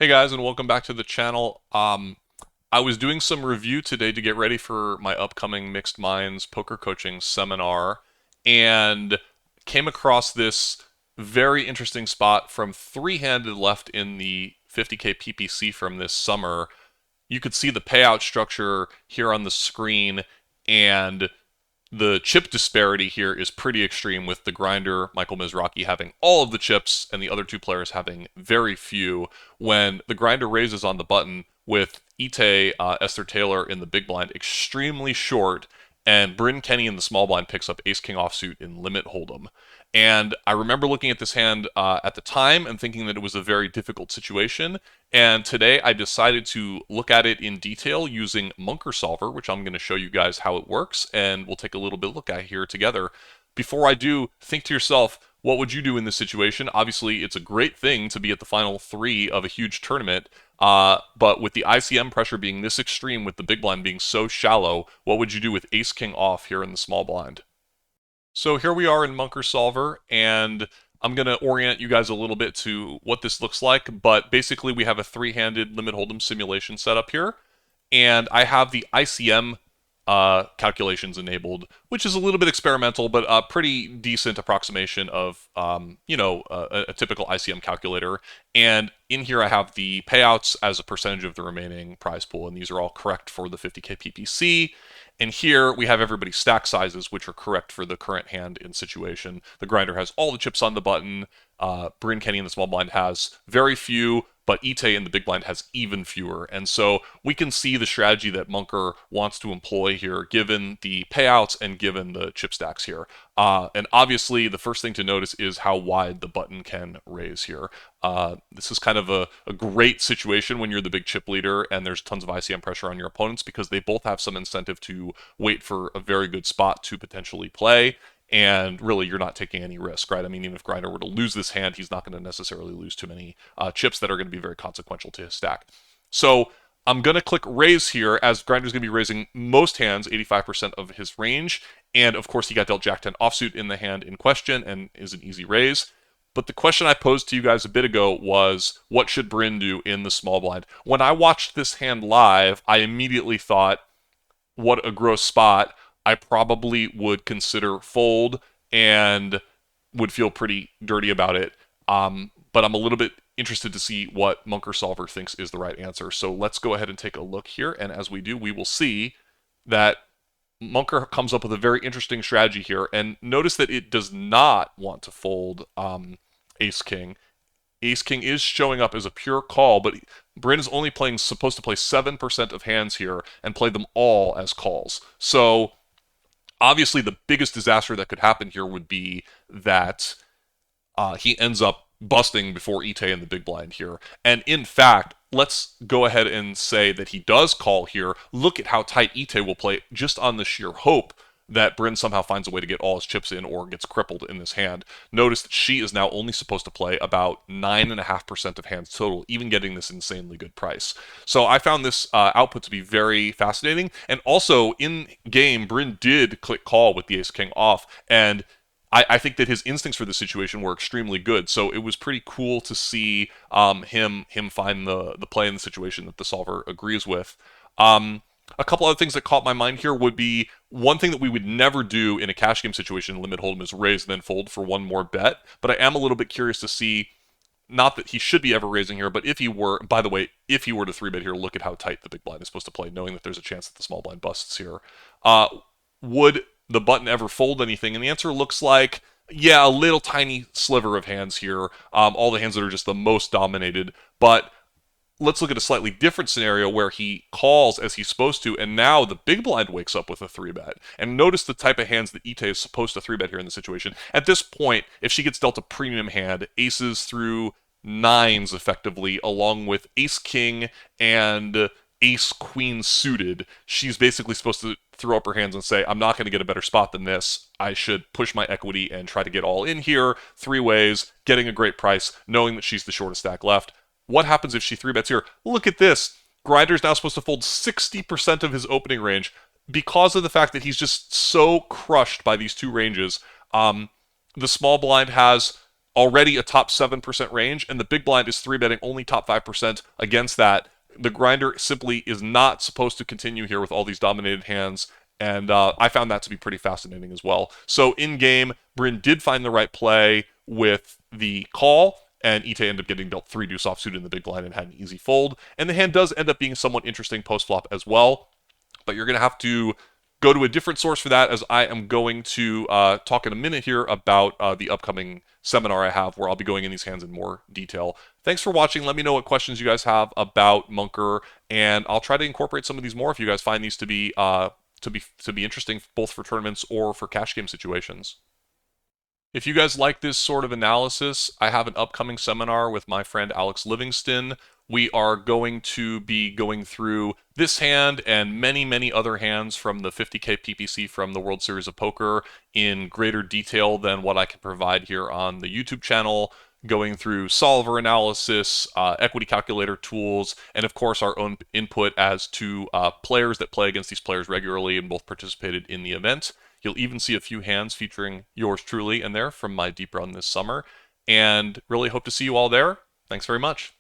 Hey guys, and welcome back to the channel. I was doing some review today to get ready for my upcoming Mixed Minds poker coaching seminar, and came across this very interesting spot from three-handed left in the 50K PPC from this summer. You could see the payout structure here on the screen, and the chip disparity here is pretty extreme, with the grinder, Michael Mizrachi, having all of the chips and the other two players having very few. When the grinder raises on the button, with Esther Taylor in the big blind extremely short, and Bryn Kenney in the small blind picks up ace king offsuit in limit hold'em. And I remember looking at this hand at the time and thinking that it was a very difficult situation. And today I decided to look at it in detail using Munker Solver, which I'm going to show you guys how it works, and we'll take a little bit of a look at here together. Before I do, think to yourself, what would you do in this situation? Obviously, it's a great thing to be at the final three of a huge tournament, but with the ICM pressure being this extreme, with the big blind being so shallow, what would you do with ace king off here in the small blind? So here we are in Munker Solver, and I'm going to orient you guys a little bit to what this looks like, but basically we have a three-handed limit hold'em simulation set up here, and I have the ICM calculations enabled, which is a little bit experimental, but a pretty decent approximation of, a typical ICM calculator. And in here I have the payouts as a percentage of the remaining prize pool, and these are all correct for the 50K PPC. And here we have everybody's stack sizes, which are correct for the current hand in situation. The grinder has all the chips on the button. Bryn Kenney in the small blind has very few, but Ite in the big blind has even fewer. And so we can see the strategy that Munker wants to employ here, given the payouts and given the chip stacks here. And obviously, the first thing to notice is how wide the button can raise here. This is kind of a great situation when you're the big chip leader and there's tons of ICM pressure on your opponents, because they both have some incentive to wait for a very good spot to potentially play. And really, you're not taking any risk, right? I mean, even if Grinder were to lose this hand, he's not going to necessarily lose too many chips that are going to be very consequential to his stack. So I'm going to click raise here, as Grinder's going to be raising most hands, 85% of his range. And of course, he got dealt Jack 10 offsuit in the hand in question and is an easy raise. But the question I posed to you guys a bit ago was, what should Bryn do in the small blind? When I watched this hand live, I immediately thought, what a gross spot. I probably would consider fold and would feel pretty dirty about it. But I'm a little bit interested to see what Munker Solver thinks is the right answer. So let's go ahead and take a look here. And as we do, we will see that Munker comes up with a very interesting strategy here. And notice that it does not want to fold Ace King. Ace King is showing up as a pure call, but Bryn is only supposed to play 7% of hands here and play them all as calls. So obviously, the biggest disaster that could happen here would be that he ends up busting before Ite in the big blind here. And in fact, let's go ahead and say that he does call here. Look at how tight Ite will play, just on the sheer hope that Bryn somehow finds a way to get all his chips in or gets crippled in this hand. Notice that she is now only supposed to play about 9.5% of hands total, even getting this insanely good price. So I found this output to be very fascinating. And also, in game, Bryn did click call with the ace king off, and I think that his instincts for the situation were extremely good. So it was pretty cool to see him find the play in the situation that the solver agrees with. A couple other things that caught my mind here would be, one thing that we would never do in a cash game situation in limit hold'em is raise then fold for one more bet. But I am a little bit curious to see, not that he should be ever raising here, but if he were, by the way, if he were to 3-bet here, look at how tight the big blind is supposed to play, knowing that there's a chance that the small blind busts here. Would the button ever fold anything? And the answer looks like, yeah, a little tiny sliver of hands here, all the hands that are just the most dominated. But let's look at a slightly different scenario where he calls as he's supposed to, and now the big blind wakes up with a 3-bet. And notice the type of hands that Ite is supposed to 3-bet here in the situation. At this point, if she gets dealt a premium hand, aces through nines effectively, along with ace king and ace queen suited, she's basically supposed to throw up her hands and say, I'm not going to get a better spot than this. I should push my equity and try to get all in here, three ways, getting a great price, knowing that she's the shortest stack left. What happens if she 3-bets here? Look at this. Grinder's now supposed to fold 60% of his opening range because of the fact that he's just so crushed by these two ranges. The small blind has already a top 7% range, and the big blind is 3-betting only top 5% against that. The grinder simply is not supposed to continue here with all these dominated hands, and I found that to be pretty fascinating as well. So in game, Bryn did find the right play with the call, and Ite ended up getting dealt 3 deuce offsuit in the big blind and had an easy fold. And the hand does end up being somewhat interesting post flop as well, but you're going to have to go to a different source for that, as I am going to talk in a minute here about the upcoming seminar I have where I'll be going in these hands in more detail. Thanks for watching. Let me know what questions you guys have about Munker, and I'll try to incorporate some of these more if you guys find these to be interesting both for tournaments or for cash game situations. If you guys like this sort of analysis, I have an upcoming seminar with my friend Alex Livingston. We are going to be going through this hand and many, many other hands from the 50K PPC from the World Series of Poker in greater detail than what I can provide here on the YouTube channel, going through solver analysis, equity calculator tools, and of course our own input as to players that play against these players regularly and both participated in the event. You'll even see a few hands featuring yours truly in there from my deep run this summer, and really hope to see you all there. Thanks very much.